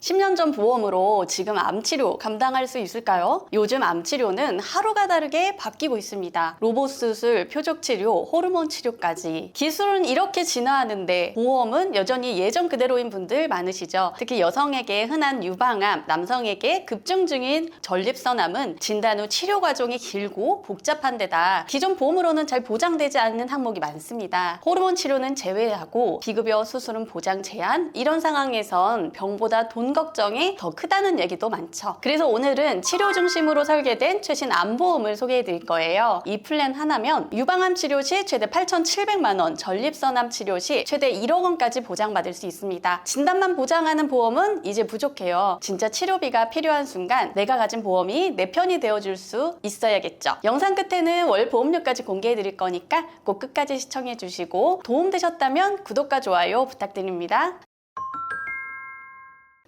10년 전 보험으로 지금 암치료 감당할 수 있을까요? 요즘 암치료는 하루가 다르게 바뀌고 있습니다. 로봇 수술, 표적 치료, 호르몬 치료까지. 기술은 이렇게 진화하는데 보험은 여전히 예전 그대로인 분들 많으시죠? 특히 여성에게 흔한 유방암, 남성에게 급증 중인 전립선암은 진단 후 치료 과정이 길고 복잡한 데다 기존 보험으로는 잘 보장되지 않는 항목이 많습니다. 호르몬 치료는 제외하고 비급여 수술은 보장 제한, 이런 상황에선 병보다 돈 걱정이 더 크다는 얘기도 많죠. 그래서 오늘은 치료 중심으로 설계된 최신 암보험을 소개해 드릴 거예요. 이 플랜 하나면 유방암 치료 시 최대 8,700만 원, 전립선암 치료 시 최대 1억 원까지 보장받을 수 있습니다. 진단만 보장하는 보험은 이제 부족해요. 진짜 치료비가 필요한 순간 내가 가진 보험이 내 편이 되어줄 수 있어야겠죠. 영상 끝에는 월 보험료까지 공개해 드릴 거니까 꼭 끝까지 시청해 주시고 도움되셨다면 구독과 좋아요 부탁드립니다.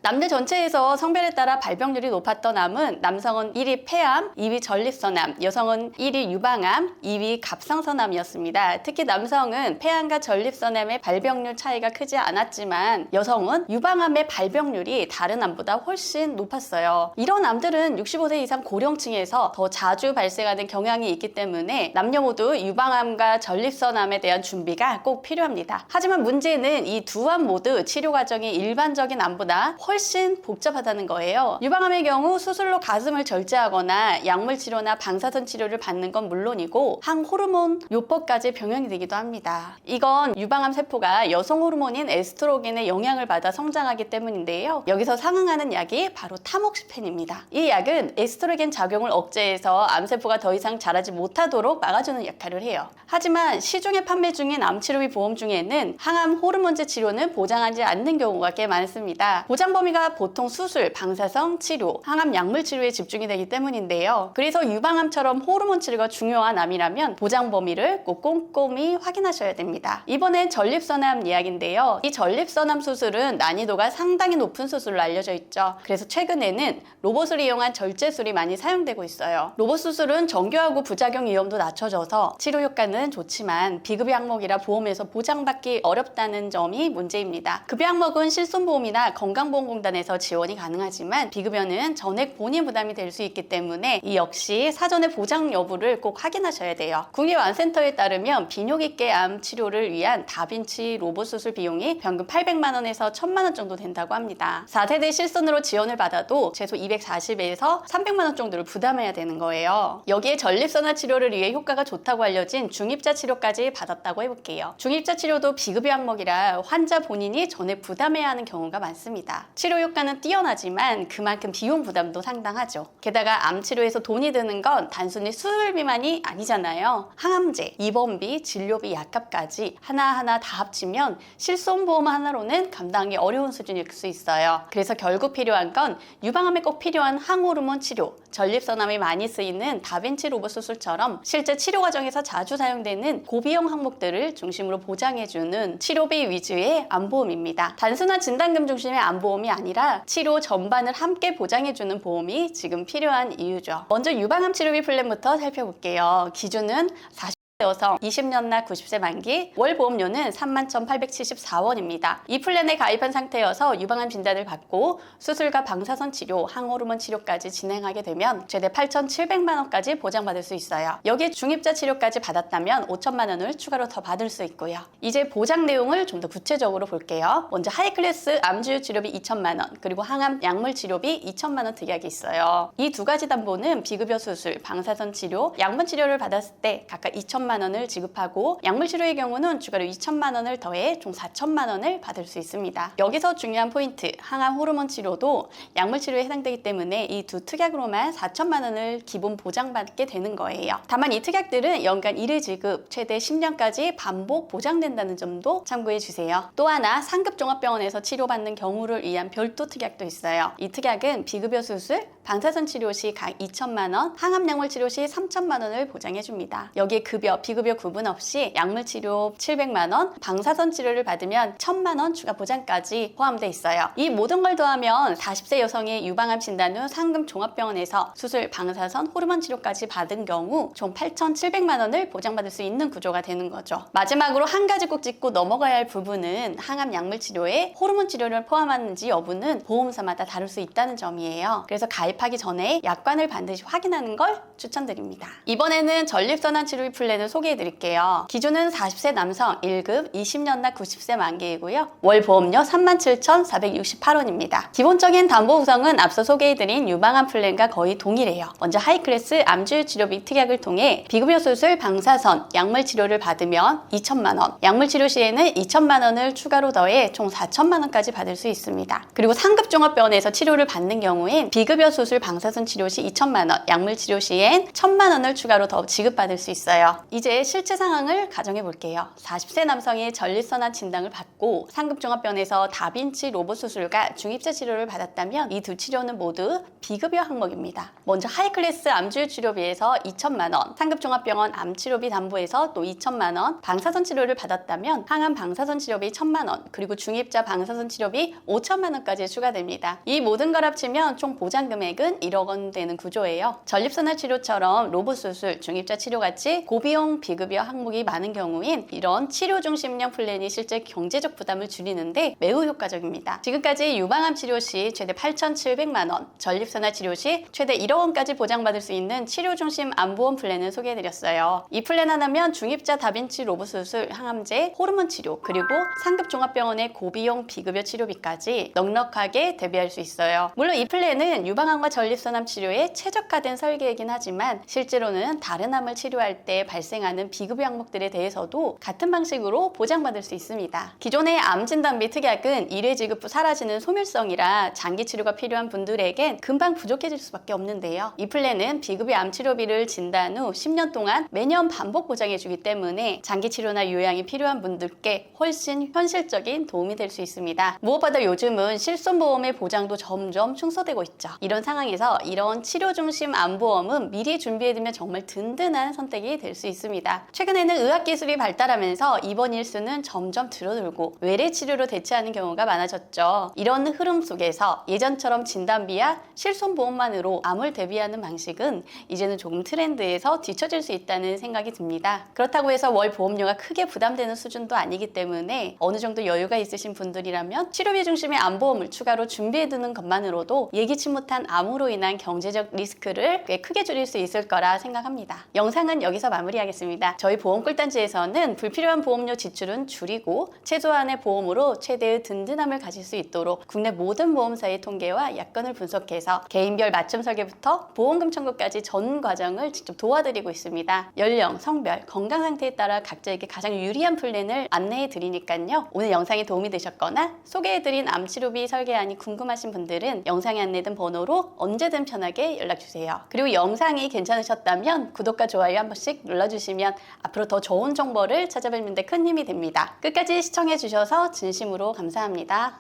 남녀 전체에서 성별에 따라 발병률이 높았던 암은 남성은 1위 폐암, 2위 전립선암, 여성은 1위 유방암, 2위 갑상선암이었습니다. 특히 남성은 폐암과 전립선암의 발병률 차이가 크지 않았지만 여성은 유방암의 발병률이 다른 암보다 훨씬 높았어요. 이런 암들은 65세 이상 고령층에서 더 자주 발생하는 경향이 있기 때문에 남녀 모두 유방암과 전립선암에 대한 준비가 꼭 필요합니다. 하지만 문제는 이 두 암 모두 치료 과정이 일반적인 암보다 훨씬 복잡하다는 거예요. 유방암의 경우 수술로 가슴을 절제하거나 약물 치료나 방사선 치료를 받는 건 물론이고 항호르몬 요법까지 병행이 되기도 합니다. 이건 유방암 세포가 여성 호르몬인 에스트로겐의 영향을 받아 성장하기 때문인데요. 여기서 상응하는 약이 바로 타목시펜입니다. 이 약은 에스트로겐 작용을 억제해서 암세포가 더 이상 자라지 못하도록 막아주는 역할을 해요. 하지만 시중에 판매 중인 암치료비 보험 중에는 항암 호르몬제 치료는 보장하지 않는 경우가 꽤 많습니다. 보장 범위가 보통 수술, 방사선 치료, 항암 약물 치료에 집중이 되기 때문인데요. 그래서 유방암처럼 호르몬 치료가 중요한 암이라면 보장 범위를 꼭 꼼꼼히 확인하셔야 됩니다. 이번엔 전립선암 이야기인데요. 이 전립선암 수술은 난이도가 상당히 높은 수술로 알려져 있죠. 그래서 최근에는 로봇을 이용한 절제술이 많이 사용되고 있어요. 로봇 수술은 정교하고 부작용 위험도 낮춰져서 치료 효과는 좋지만 비급여 항목이라 보험에서 보장받기 어렵다는 점이 문제입니다. 급여 항목은 실손보험이나 건강보험공단에서 지원이 가능하지만 비급여는 전액 본인 부담이 될 수 있기 때문에 이 역시 사전에 보장 여부를 꼭 확인하셔야 돼요. 국립암센터에 따르면 비뇨기계 암 치료를 위한 다빈치 로봇 수술 비용이 평균 800만 원에서 1000만 원 정도 된다고 합니다. 4세대 실손으로 지원을 받아도 최소 240에서 300만 원 정도를 부담해야 되는 거예요. 여기에 전립선암 치료를 위해 효과가 좋다고 알려진 중입자 치료까지 받았다고 해볼게요. 중입자 치료도 비급여 항목이라 환자 본인이 전액 부담해야 하는 경우가 많습니다. 치료 효과는 뛰어나지만 그만큼 비용 부담도 상당하죠. 게다가 암 치료에서 돈이 드는 건 단순히 수술비만이 아니잖아요. 항암제, 입원비, 진료비, 약값까지 하나하나 다 합치면 실손보험 하나로는 감당하기 어려운 수준일 수 있어요. 그래서 결국 필요한 건 유방암에 꼭 필요한 항호르몬 치료, 전립선암이 많이 쓰이는 다빈치 로봇 수술처럼 실제 치료 과정에서 자주 사용되는 고비용 항목들을 중심으로 보장해주는 치료비 위주의 암보험입니다. 단순한 진단금 중심의 암보험이 아니라 치료 전반을 함께 보장해주는 보험이 지금 필요한 이유죠. 먼저 유방암 치료비 플랜부터 살펴볼게요. 기준은 40대 여성, 20년 나 90세 만기, 월 보험료는 31,874원입니다. 이 플랜에 가입한 상태여서 유방암 진단을 받고 수술과 방사선 치료, 항호르몬 치료까지 진행하게 되면 최대 8,700만 원까지 보장받을 수 있어요. 여기에 중입자 치료까지 받았다면 5천만 원을 추가로 더 받을 수 있고요. 이제 보장 내용을 좀 더 구체적으로 볼게요. 먼저 하이클래스 암주유 치료비 2천만 원, 그리고 항암 약물 치료비 2천만 원 특약이 있어요. 이 두 가지 담보는 비급여 수술, 방사선 치료, 약물 치료를 받았을 때 각각 2천만 원을 지급하고 약물 치료의 경우는 추가로 2천만 원을 더해 총 4천만 원을 받을 수 있습니다. 여기서 중요한 포인트, 항암 호르몬 치료도 약물 치료에 해당되기 때문에 이 두 특약으로만 4천만 원을 기본 보장받게 되는 거예요. 다만 이 특약들은 연간 1회 지급, 최대 10년까지 반복 보장된다는 점도 참고해 주세요. 또 하나 상급 종합병원에서 치료받는 경우를 위한 별도 특약도 있어요. 이 특약은 비급여 수술, 방사선 치료 시 각 2천만 원, 항암 약물 치료 시 3천만 원을 보장해 줍니다. 여기에 급여, 급여, 비급여 구분 없이 약물 치료 700만 원, 방사선 치료를 받으면 1000만 원 추가 보장까지 포함되어 있어요. 이 모든 걸 더하면 40세 여성이 유방암 진단 후 상금 종합병원에서 수술, 방사선, 호르몬 치료까지 받은 경우 총 8,700만 원을 보장받을 수 있는 구조가 되는 거죠. 마지막으로 한 가지 꼭 짚고 넘어가야 할 부분은 항암 약물 치료에 호르몬 치료를 포함하는지 여부는 보험사마다 다를 수 있다는 점이에요. 그래서 가입하기 전에 약관을 반드시 확인하는 걸 추천드립니다. 이번에는 전립선암 치료비 플랜을 소개해 드릴게요. 기준은 40세 남성 1급 20년 납 90세 만기이고요. 월 보험료 37,468원입니다. 기본적인 담보 구성은 앞서 소개해드린 유방암 플랜과 거의 동일해요. 먼저 하이클래스 암주율 치료비 특약을 통해 비급여 수술, 방사선, 약물 치료를 받으면 2천만 원, 약물 치료 시에는 2천만 원을 추가로 더해 총 4천만 원까지 받을 수 있습니다. 그리고 상급 종합병원에서 치료를 받는 경우엔 비급여 수술, 방사선 치료 시 2천만 원, 약물 치료 시엔 1천만 원을 추가로 더 지급받을 수 있어요. 이제 실제 상황을 가정해 볼게요. 40세 남성이 전립선암 진단을 받고 상급 종합병원에서 다빈치 로봇 수술과 중입자 치료를 받았다면 이 두 치료는 모두 비급여 항목입니다. 먼저 하이클래스 암주율 치료비에서 2천만 원, 상급 종합병원 암치료비 담보에서 또 2천만 원, 방사선 치료를 받았다면 항암 방사선 치료비 1천만 원, 그리고 중입자 방사선 치료비 5천만 원까지 추가됩니다. 이 모든 걸 합치면 총 보장 금액은 1억 원 되는 구조예요. 전립선암 치료처럼 로봇 수술, 중입자 치료같이 고비용 비급여 항목이 많은 경우엔 이런 치료 중심형 플랜이 실제 경제적 부담을 줄이는데 매우 효과적입니다. 지금까지 유방암 치료 시 최대 8,700만 원, 전립선암 치료 시 최대 1억 원까지 보장받을 수 있는 치료 중심 암보험 플랜을 소개해드렸어요. 이 플랜 하나면 중입자 다빈치 로봇 수술, 항암제, 호르몬 치료, 그리고 상급 종합병원의 고비용 비급여 치료비까지 넉넉하게 대비할 수 있어요. 물론 이 플랜은 유방암과 전립선암 치료에 최적화된 설계이긴 하지만 실제로는 다른 암을 치료할 때 발생하는 비급여 항목들에 대해서도 같은 방식으로 보장받을 수 있습니다. 기존의 암진단비 특약은 1회 지급 후 사라지는 소멸성이라 장기 치료가 필요한 분들에겐 금방 부족해질 수밖에 없는데요. 이 플랜은 비급여 암 치료비를 진단 후 10년 동안 매년 반복 보장해주기 때문에 장기 치료나 요양이 필요한 분들께 훨씬 현실적인 도움이 될 수 있습니다. 무엇보다 요즘은 실손보험의 보장도 점점 축소되고 있죠. 이런 상황에서 이런 치료 중심 암보험은 미리 준비해두면 정말 든든한 선택이 될 수 있습니다. 최근에는 의학기술이 발달하면서 입원 일수는 점점 줄어들고 외래 치료로 대체하는 경우가 많아졌죠. 이런 흐름 속에서 예전처럼 진단비야 실손보험만으로 암을 대비하는 방식은 이제는 조금 트렌드에서 뒤처질 수 있다는 생각이 듭니다. 그렇다고 해서 월 보험료가 크게 부담되는 수준도 아니기 때문에 어느 정도 여유가 있으신 분들이라면 치료비 중심의 암보험을 추가로 준비해두는 것만으로도 예기치 못한 암으로 인한 경제적 리스크를 꽤 크게 줄일 수 있을 거라 생각합니다. 영상은 여기서 마무리하겠습니다. 저희 보험꿀단지에서는 불필요한 보험료 지출은 줄이고 최소한의 보험으로 최대의 든든함을 가질 수 있도록 국내 모든 보험사의 통계와 약관을 분석해서 개인별 맞춤 설계부터 보험금 청구까지 전 과정을 직접 도와드리고 있습니다. 연령, 성별, 건강 상태에 따라 각자에게 가장 유리한 플랜을 안내해 드리니까요. 오늘 영상이 도움이 되셨거나 소개해드린 암치료비 설계안이 궁금하신 분들은 영상에 안내된 번호로 언제든 편하게 연락주세요. 그리고 영상이 괜찮으셨다면 구독과 좋아요 한 번씩 눌러주시면 앞으로 더 좋은 정보를 찾아뵙는 데 큰 힘이 됩니다. 끝까지 시청해주셔서 진심으로 감사합니다.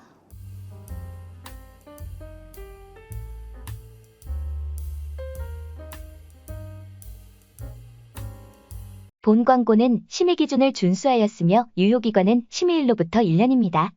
본 광고는 심의 기준을 준수하였으며 유효기간은 심의일로부터 1년입니다.